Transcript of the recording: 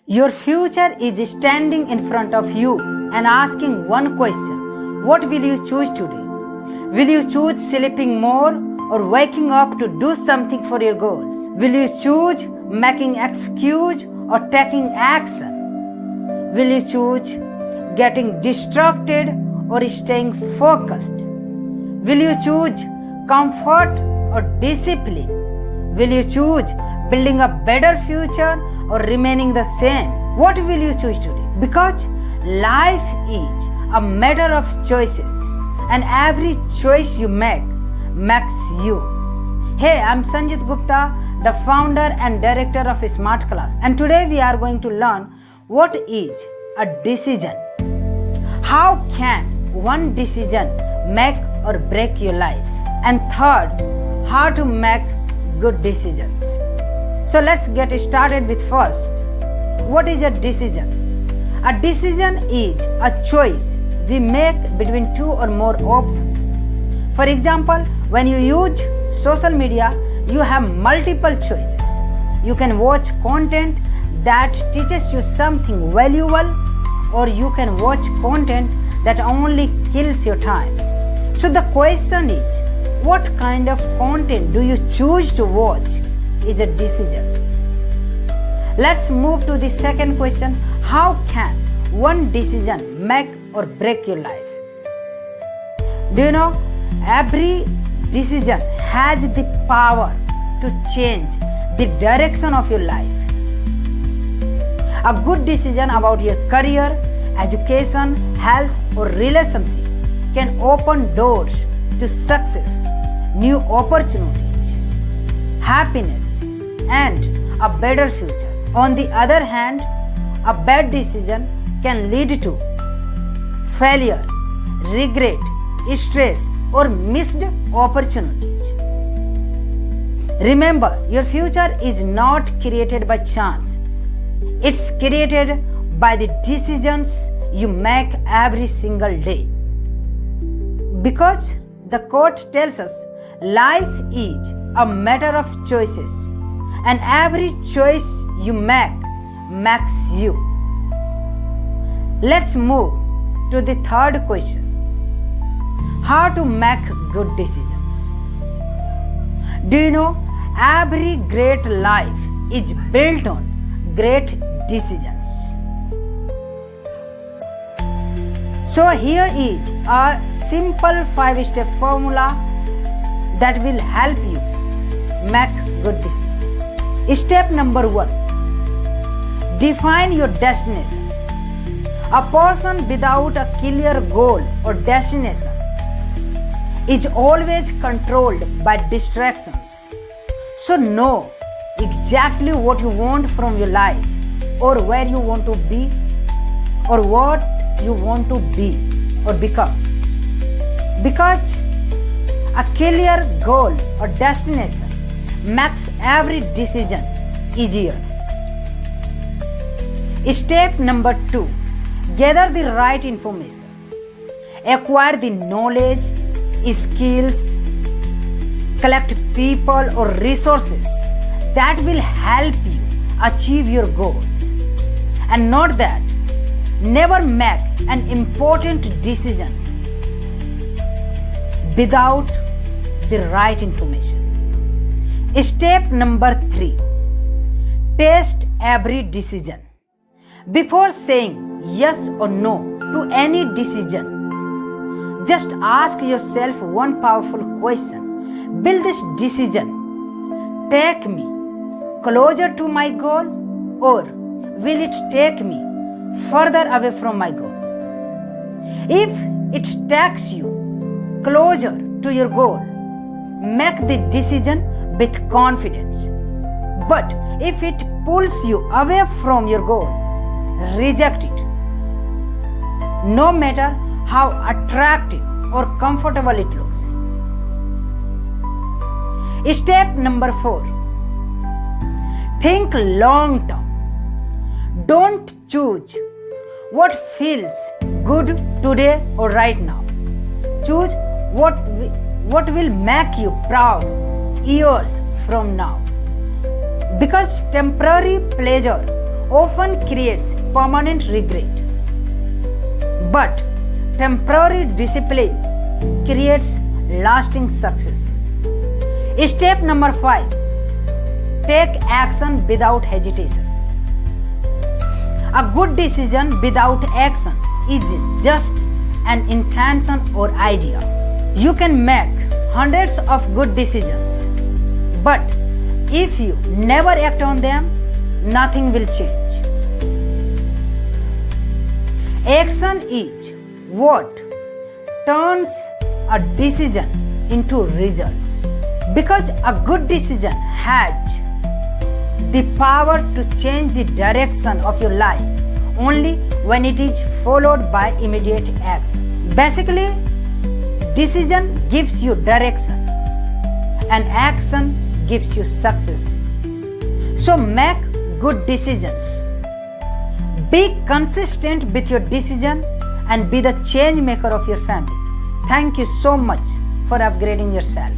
Your future is standing in front of you and asking one question. What will you choose today? Will you choose sleeping more or waking up to do something for your goals? Will you choose making excuse or taking action? Will you choose getting distracted or staying focused? Will you choose comfort or discipline? Will you choose building a better future or remaining the same? What will you choose today? Because life is a matter of choices, and every choice you make makes you. Hey, I'm Sanjit Gupta, the founder and director of Smart Class, and today we are going to learn what is a decision. How can one decision make or break your life? And third, how to make good decisions. So let's get started with first. What is a decision? A decision is a choice we make between two or more options. For example, when you use social media, you have multiple choices. You can watch content that teaches you something valuable, or you can watch content that only kills your time. So the question is, what kind of content do you choose to watch is a decision. Let's move to the second question. How can one decision make or break your life? Do you know, every decision has the power to change the direction of your life. A good decision about your career, education, health, or relationship can open doors to success, new opportunities, happiness, and a better future. On the other hand, a bad decision can lead to failure, regret, stress, or missed opportunities. Remember, your future is not created by chance. It's created by the decisions you make every single day. Because the quote tells us, life is a matter of choices, and every choice you make makes you. Let's move to the third question. How to make good decisions? Do you know, every great life is built on great decisions. So here is a simple 5-step formula that will help you make good decisions. Step number 1. Define your destination. A person without a clear goal or destination is always controlled by distractions. So know exactly what you want from your life, or where you want to be, or what you want to be or become. Because a clear goal or destination makes every decision easier. Step number 2. Gather the right information. Acquire the knowledge, skills, collect people or resources that will help you achieve your goals. And note that never make an important decision without the right information. Step number 3. Test every decision. Before saying yes or no to any decision, just ask yourself one powerful question. Will this decision take me closer to my goal, or will it take me further away from my goal? If it takes you closer to your goal, make the decision with confidence. But if it pulls you away from your goal, reject it. No matter how attractive or comfortable it looks. Step number 4. Think long term. Don't choose what feels good today or right now. Choose what will make you proud years from now. Because temporary pleasure often creates permanent regret. But temporary discipline creates lasting success. Step number 5. Take action without hesitation. A good decision without action is just an intention or idea. You can make hundreds of good decisions, but if you never act on them, nothing will change. Action is what turns a decision into results, because a good decision has the power to change the direction of your life only when it is followed by immediate action. Basically, decision gives you direction and action gives you success. So make good decisions. Be consistent with your decision and be the change maker of your family. Thank you so much for upgrading yourself.